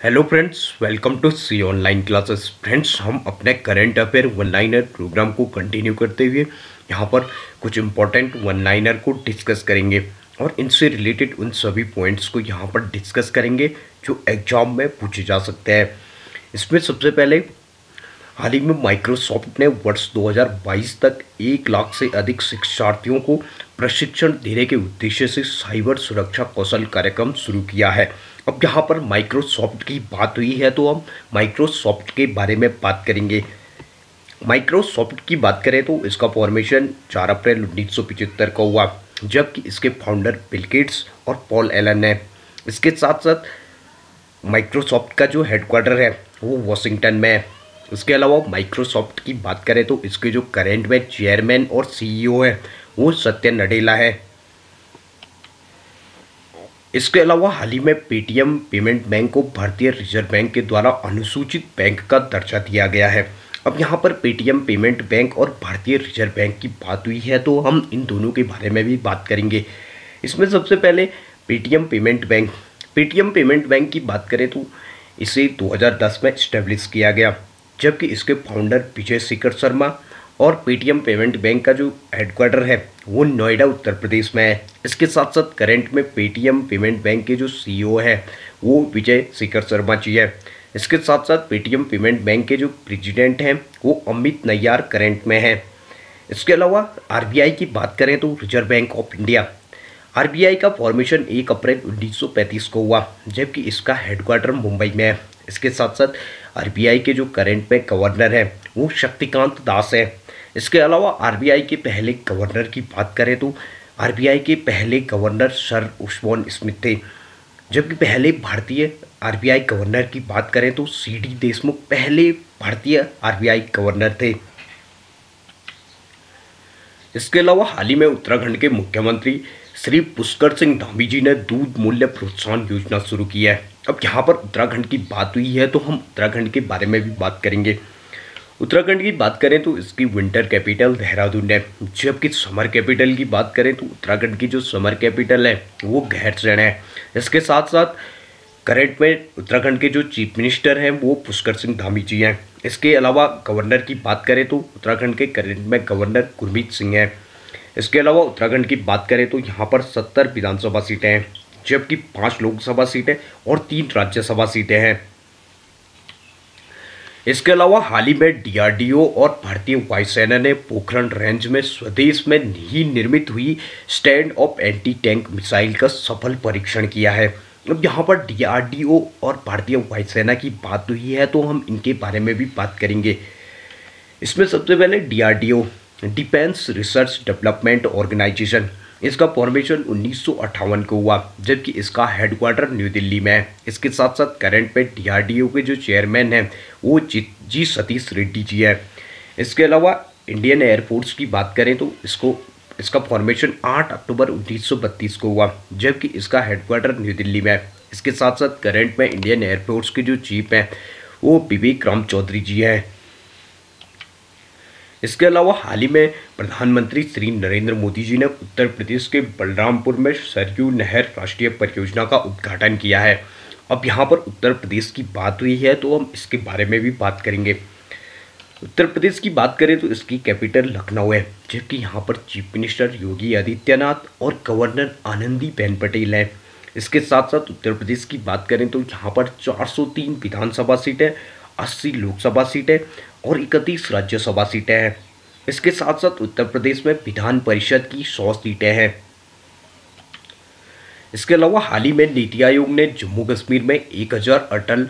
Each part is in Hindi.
Hello friends, welcome to C online classes. Friends, हम अपने current affair one liner programme को कंटिन्यू करते हुए यहाँ पर कुछ इंपॉर्टेंट वन लाइनर को डिस्कस करेंगे और इनसे रिलेटेड उन सभी पॉइंट्स को यहाँ पर डिस्कस करेंगे जो एग्जाम में पूछे जा सकते हैं। इसमें सबसे पहले हाल ही में माइक्रोसॉफ्ट ने वर्ष 2022 तक 1 लाख से अधिक शिक्षार्थियों को प्रशिक्षण देने के उद्देश्य से साइबर सुरक्षा कौशल कार्यक्रम शुरू किया है। अब यहाँ पर माइक्रोसॉफ्ट की बात हुई है तो हम माइक्रोसॉफ्ट के बारे में बात करेंगे। माइक्रोसॉफ्ट की बात करें तो इसका फॉर्मेशन 4 अप्रैल 1975 को हुआ, जबकि इसके फाउंडर बिल गेट्स और पॉल एलन है। इसके साथ साथ माइक्रोसॉफ्ट का जो हेडक्वार्टर है वो वॉशिंगटन में है। इसके अलावा माइक्रोसॉफ्ट की बात करें तो इसके जो करंट में चेयरमैन और सीईओ है वो सत्य नडेला है। इसके अलावा हाल ही में पेटीएम पेमेंट बैंक को भारतीय रिजर्व बैंक के द्वारा अनुसूचित बैंक का दर्जा दिया गया है। अब यहाँ पर पेटीएम पेमेंट बैंक और भारतीय रिजर्व बैंक की बात हुई है तो हम इन दोनों के बारे में भी बात करेंगे। इसमें सबसे पहले पेटीएम पेमेंट बैंक की बात करें तो इसे 2010 में इस्टेब्लिश किया गया, जबकि इसके फाउंडर विजय शेखर शर्मा और पेटीएम पेमेंट बैंक का जो हेडक्वार्टर है वो नोएडा उत्तर प्रदेश में है। इसके साथ साथ करंट में पेटीएम पेमेंट बैंक के जो सीईओ है वो विजय शेखर शर्मा जी है। इसके साथ साथ पेटीएम पेमेंट बैंक के जो प्रेसिडेंट हैं वो अमित नैयार करंट में है। इसके अलावा आरबीआई की बात करें तो reserve bank of India, RBI का फॉर्मेशन 1 अप्रैल 1935 को हुआ, जबकि इसका हेडक्वार्टर मुंबई में है। इसके साथ साथ आरबीआई के जो करंट में गवर्नर है वो शक्तिकांत दास है। इसके अलावा आरबीआई के पहले गवर्नर की बात करें तो आरबीआई के पहले गवर्नर सर ओस्बॉर्न स्मिथ थे, जबकि पहले भारतीय आरबीआई गवर्नर की बात करें तो सीडी देशमुख पहले भारतीय आरबीआई गवर्नर थे। इसके अलावा हाल ही में उत्तराखंड के मुख्यमंत्री श्री पुष्कर सिंह धामी जी ने दूध मूल्य प्रोत्साहन योजना शुरू की है। अब यहाँ पर उत्तराखंड की बात हुई है तो हम उत्तराखंड के बारे में भी बात करेंगे। उत्तराखंड की बात करें तो इसकी विंटर कैपिटल देहरादून है, जबकि समर कैपिटल की बात करें तो उत्तराखंड की जो समर कैपिटल है वो गैरसैंण है। इसके साथ साथ करंट में उत्तराखंड के जो चीफ मिनिस्टर हैं वो पुष्कर सिंह धामी जी हैं। इसके अलावा गवर्नर की बात करें तो उत्तराखंड के करंट में गवर्नर गुरमीत सिंह हैं। इसके अलावा उत्तराखंड की बात करें तो यहाँ पर 70 विधानसभा सीटें हैं, जबकि 5 लोकसभा सीटें और 3 राज्यसभा सीटें हैं। इसके अलावा हाल ही में डीआरडीओ और भारतीय वायुसेना ने पोखरण रेंज में स्वदेश में ही निर्मित हुई stand of anti tank missile का सफल परीक्षण किया है। अब यहाँ पर डीआरडीओ और भारतीय वायुसेना की बात हुई है तो हम इनके बारे में भी बात करेंगे। इसमें सबसे पहले DRDO, defence research development organisation, इसका फॉर्मेशन 1958 को हुआ, जबकि इसका हेडक्वार्टर न्यू दिल्ली में है। इसके साथ साथ करंट में डीआरडीओ के जो चेयरमैन हैं वो जी सतीश रेड्डी जी है। इसके अलावा इंडियन एयरफोर्स की बात करें तो इसका फॉर्मेशन 8 अक्टूबर 1932 को हुआ, जबकि इसका हेडक्वार्टर न्यू दिल्ली में है। इसके साथ साथ करंट में इंडियन एयरफोर्स के जो चीफ हैं वो विवेक राम चौधरी जी हैं। इसके अलावा हाल ही में प्रधानमंत्री श्री नरेंद्र मोदी जी ने उत्तर प्रदेश के बलरामपुर में सरयू नहर राष्ट्रीय परियोजना का उद्घाटन किया है। अब यहाँ पर उत्तर प्रदेश की बात हुई है तो हम इसके बारे में भी बात करेंगे। उत्तर प्रदेश की बात करें तो इसकी कैपिटल लखनऊ है, जबकि यहाँ पर चीफ मिनिस्टर योगी आदित्यनाथ और गवर्नर आनंदीबेन पटेल हैं। इसके साथ साथ उत्तर प्रदेश की बात करें तो यहाँ पर 403 विधानसभा सीटें, 80 लोकसभा सीटें और 31 राज्यसभा सीटें हैं। इसके साथ साथ उत्तर प्रदेश में विधान परिषद की 100 सीटें हैं। इसके अलावा हाल ही में नीति आयोग ने जम्मू कश्मीर में 1000 अटल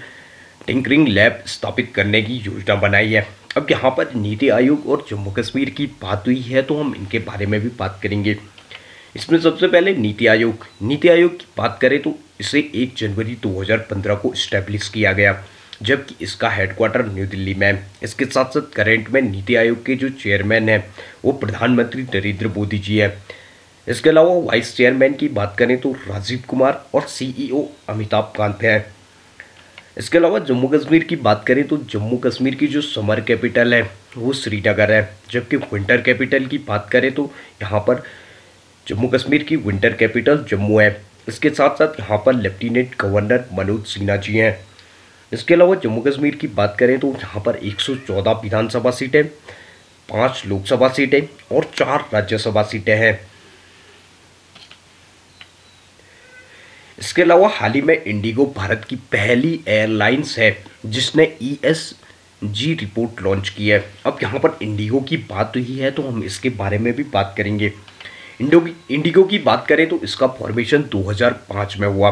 टिंकरिंग लैब स्थापित करने की योजना बनाई है। अब यहाँ पर नीति आयोग और जम्मू कश्मीर की बात हुई है तो हम इनके बारे में भी बात करेंगे। इसमें सबसे पहले नीति आयोग की बात करें तो इसे 1 जनवरी 2015 को इस्टेब्लिश किया गया, जबकि इसका हेडक्वार्टर न्यू दिल्ली में है। इसके साथ साथ करंट में नीति आयोग के जो चेयरमैन हैं वो प्रधानमंत्री नरेंद्र मोदी जी हैं। इसके अलावा वाइस चेयरमैन की बात करें तो राजीव कुमार और सीईओ अमिताभ कांत हैं। इसके अलावा जम्मू कश्मीर की बात करें तो जम्मू कश्मीर की जो समर कैपिटल है वो श्रीनगर है, जबकि विंटर कैपिटल की बात करें तो यहाँ पर जम्मू कश्मीर की विंटर कैपिटल जम्मू है। इसके साथ साथ यहाँ पर लेफ्टिनेंट गवर्नर मनोज सिन्हा जी हैं। इसके अलावा जम्मू कश्मीर की बात करें तो यहाँ पर 114 विधानसभा सीटें, 5 लोकसभा सीटें और 4 राज्यसभा सीटें हैं। इसके अलावा हाल ही में इंडिगो भारत की पहली एयरलाइंस है जिसने ESG रिपोर्ट लॉन्च की है। अब यहाँ पर इंडिगो की बात हुई है तो हम इसके बारे में भी बात करेंगे। इंडिगो की बात करें तो इसका फॉर्मेशन 2005 में हुआ,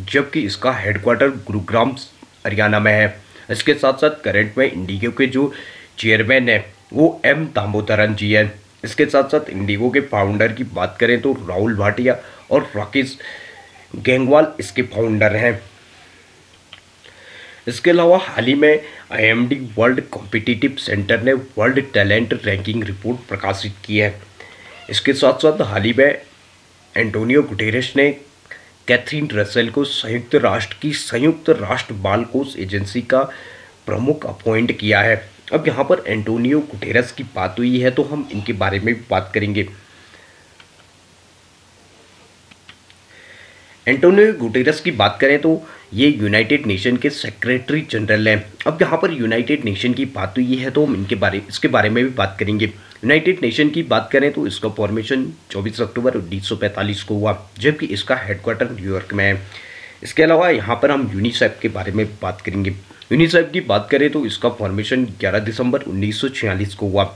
जबकि इसका हेडक्वार्टर गुरुग्राम हरियाणा में है। इसके साथ साथ करंट में इंडिगो के जो चेयरमैन है वो M दामोदरन जी हैं। इसके साथ साथ इंडिगो के फाउंडर की बात करें तो राहुल भाटिया और राकेश गैंगवाल इसके फाउंडर हैं। इसके अलावा हाल ही में IMD वर्ल्ड कॉम्पिटिटिव सेंटर ने वर्ल्ड टैलेंट रैंकिंग रिपोर्ट प्रकाशित की है। इसके साथ साथ हाल ही में एंटोनियो गुटेरेस ने कैथरीन रसेल को संयुक्त राष्ट्र बाल कोष एजेंसी का प्रमुख अपॉइंट किया है। अब यहाँ पर एंटोनियो गुटेरेस की बात हुई है तो हम इनके बारे में भी बात करेंगे। एंटोनियो गुटेरेस की बात करें तो ये यूनाइटेड नेशन के सेक्रेटरी जनरल हैं। अब यहाँ पर यूनाइटेड नेशन की बात हुई है तो हम इसके बारे में भी बात करेंगे। यूनाइटेड नेशन की बात करें तो इसका फॉर्मेशन 24 अक्टूबर 1945 को हुआ, जबकि इसका हेडक्वार्टर न्यूयॉर्क में है। इसके अलावा यहाँ पर हम यूनिसेफ के बारे में बात करेंगे। यूनिसेफ की बात करें तो इसका फॉर्मेशन 11 दिसंबर 1946 को हुआ,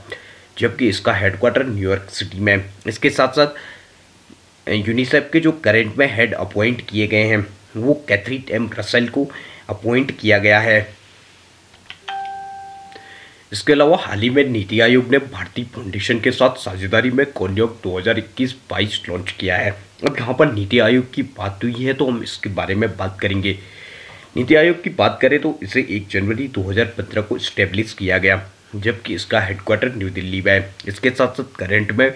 जबकि इसका हेडक्वार्टर न्यूयॉर्क सिटी में है। इसके साथ साथ यूनिसेफ के जो करंट में हेड अपॉइंट किए गए हैं वो कैथरीन M रसेल को अपॉइंट किया गया है। इसके अलावा हाल ही में नीति आयोग ने भारतीय फाउंडेशन के साथ साझेदारी में कॉन्क्लेव 2021-22 लॉन्च किया है। अब यहाँ पर नीति आयोग की बात हुई है तो हम इसके बारे में बात करेंगे। नीति आयोग की बात करें तो इसे 1 जनवरी 2015 को इस्टेब्लिश किया गया, जबकि इसका हेडक्वार्टर न्यू दिल्ली में है। इसके साथ साथ करंट में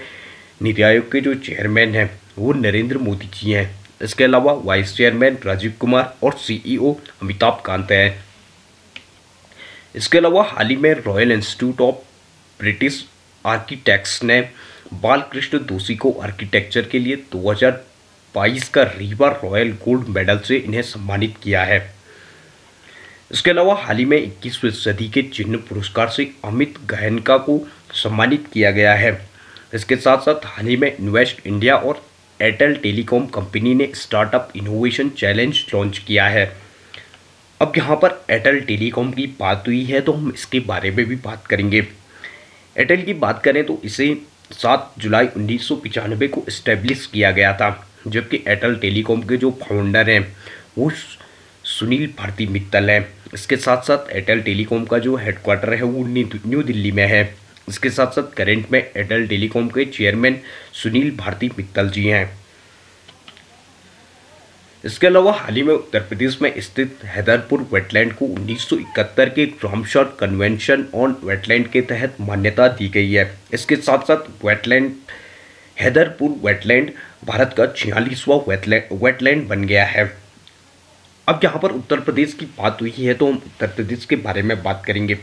नीति आयोग के जो चेयरमैन हैं वो नरेंद्र मोदी जी हैं। इसके अलावा वाइस चेयरमैन राजीव कुमार और CEO अमिताभ कांत हैं। इसके अलावा हाल ही में royal institute of British architects ने बालकृष्ण दोषी को आर्किटेक्चर के लिए 2022 का रीवा रॉयल गोल्ड मेडल से इन्हें सम्मानित किया है। इसके अलावा हाल ही में 21वीं सदी के चिन्ह पुरस्कार से अमित गहनका को सम्मानित किया गया है। इसके साथ साथ हाल ही में इन्वेस्ट इंडिया और एयरटेल टेलीकॉम कंपनी ने स्टार्टअप इनोवेशन चैलेंज लॉन्च किया है। अब यहाँ पर एयरटेल टेलीकॉम की बात हुई है तो हम इसके बारे में भी बात करेंगे। एयरटेल की बात करें तो इसे 7 जुलाई 1995 को इस्टेब्लिश किया गया था, जबकि एयरटेल टेलीकॉम के जो फाउंडर हैं वो सुनील भारती मित्तल हैं। इसके साथ साथ एयरटेल टेलीकॉम का जो हेडक्वार्टर है वो न्यू दिल्ली में है। इसके साथ साथ करंट में एयरटेल टेलीकॉम के चेयरमैन सुनील भारती मित्तल जी हैं। इसके अलावा हाल ही में उत्तर प्रदेश में स्थित हैदरपुर वेटलैंड को 1971 के रामसर कन्वेंशन ऑन वेटलैंड के तहत मान्यता दी गई है। इसके साथ साथ हैदरपुर वेटलैंड भारत का 46वां वेटलैंड बन गया है। अब यहाँ पर उत्तर प्रदेश की बात हुई है तो हम उत्तर प्रदेश के बारे में बात करेंगे।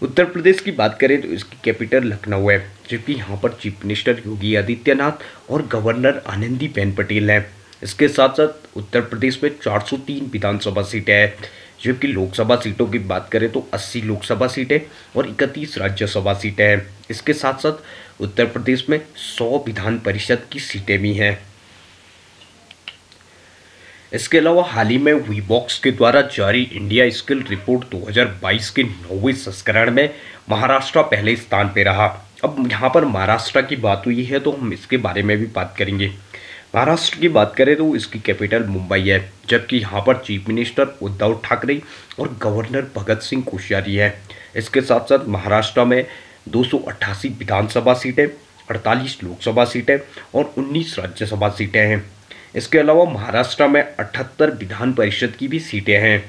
उत्तर प्रदेश की बात करें तो इसकी कैपिटल लखनऊ है, जबकि यहाँ पर चीफ मिनिस्टर योगी आदित्यनाथ और गवर्नर आनंदीबेन पटेल हैं। इसके साथ साथ उत्तर प्रदेश में 403 विधानसभा सीटें हैं, जबकि लोकसभा सीटों की बात करें तो 80 लोकसभा सीटें और 31 राज्यसभा सीटें हैं। इसके साथ साथ उत्तर प्रदेश में 100 विधान परिषद की सीटें भी हैं। इसके अलावा हाल ही में वीबॉक्स के द्वारा जारी इंडिया स्किल रिपोर्ट 2022 के 9वें संस्करण में महाराष्ट्र पहले स्थान पर रहा। अब यहाँ पर महाराष्ट्र की बात हुई है तो हम इसके बारे में भी बात करेंगे। महाराष्ट्र की बात करें तो इसकी कैपिटल मुंबई है, जबकि यहाँ पर चीफ मिनिस्टर उद्धव ठाकरे और गवर्नर भगत सिंह कोश्यारी है। इसके साथ साथ महाराष्ट्र में 288 विधानसभा सीटें, 48 लोकसभा सीटें और 19 राज्यसभा सीटें हैं। इसके अलावा महाराष्ट्र में 78 विधान परिषद की भी सीटें हैं।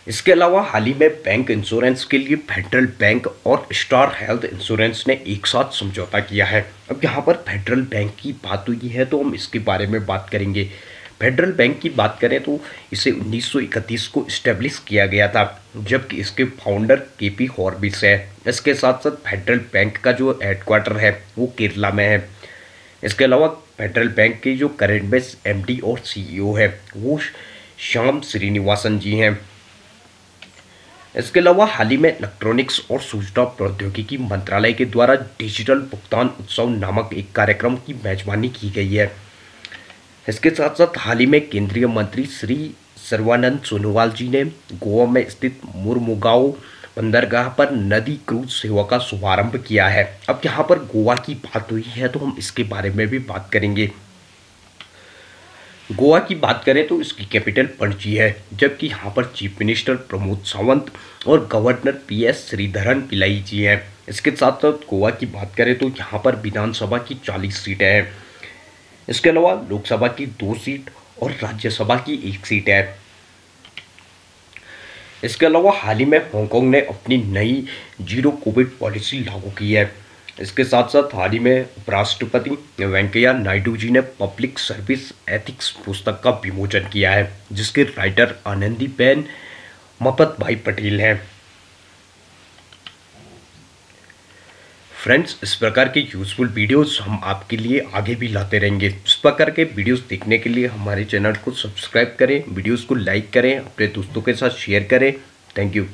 इसके अलावा हाल ही में बैंक इंश्योरेंस के लिए फेडरल बैंक और स्टार हेल्थ इंश्योरेंस ने एक साथ समझौता किया है। अब यहाँ पर फेडरल बैंक की बात हुई है तो हम इसके बारे में बात करेंगे। फेडरल बैंक की बात करें तो इसे 1931 को इस्टेब्लिश किया गया था, जबकि इसके फाउंडर KP हॉर्विस है। इसके साथ साथ फेडरल बैंक का जो हेडक्वार्टर है वो केरला में है। इसके अलावा फेडरल बैंक के जो करंट में MD और CEO है वो श्याम श्रीनिवासन जी हैं। इसके अलावा हाल ही में इलेक्ट्रॉनिक्स और सूचना प्रौद्योगिकी मंत्रालय के द्वारा डिजिटल भुगतान उत्सव नामक एक कार्यक्रम की मेजबानी की गई है। इसके साथ साथ हाल ही में केंद्रीय मंत्री श्री सर्बानंद सोनोवाल जी ने गोवा में स्थित मुर्मुगांव बंदरगाह पर नदी क्रूज सेवा का शुभारंभ किया है। अब यहाँ पर गोवा की बात हुई है तो हम इसके बारे में भी बात करेंगे। गोवा की बात करें तो इसकी कैपिटल पणजी है, जबकि यहाँ पर चीफ मिनिस्टर प्रमोद सावंत और गवर्नर PS श्रीधरन पिल्लाई जी हैं। इसके साथ साथ गोवा की बात करें तो यहाँ पर विधानसभा की 40 सीटें हैं। इसके अलावा लोकसभा की 2 सीट और राज्यसभा की 1 सीट है। इसके अलावा हाल ही में हांगकांग ने अपनी नई जीरो कोविड पॉलिसी लागू की है। इसके साथ साथ हाल ही में उपराष्ट्रपति वेंकैया नायडू जी ने पब्लिक सर्विस एथिक्स पुस्तक का विमोचन किया है, जिसके राइटर आनंदीबेन मपतभाई पटेल हैं। फ्रेंड्स, इस प्रकार के यूजफुल वीडियोस हम आपके लिए आगे भी लाते रहेंगे। इस प्रकार के वीडियोस देखने के लिए हमारे चैनल को सब्सक्राइब करें, वीडियोस को लाइक करें, अपने दोस्तों के साथ शेयर करें। Thank you.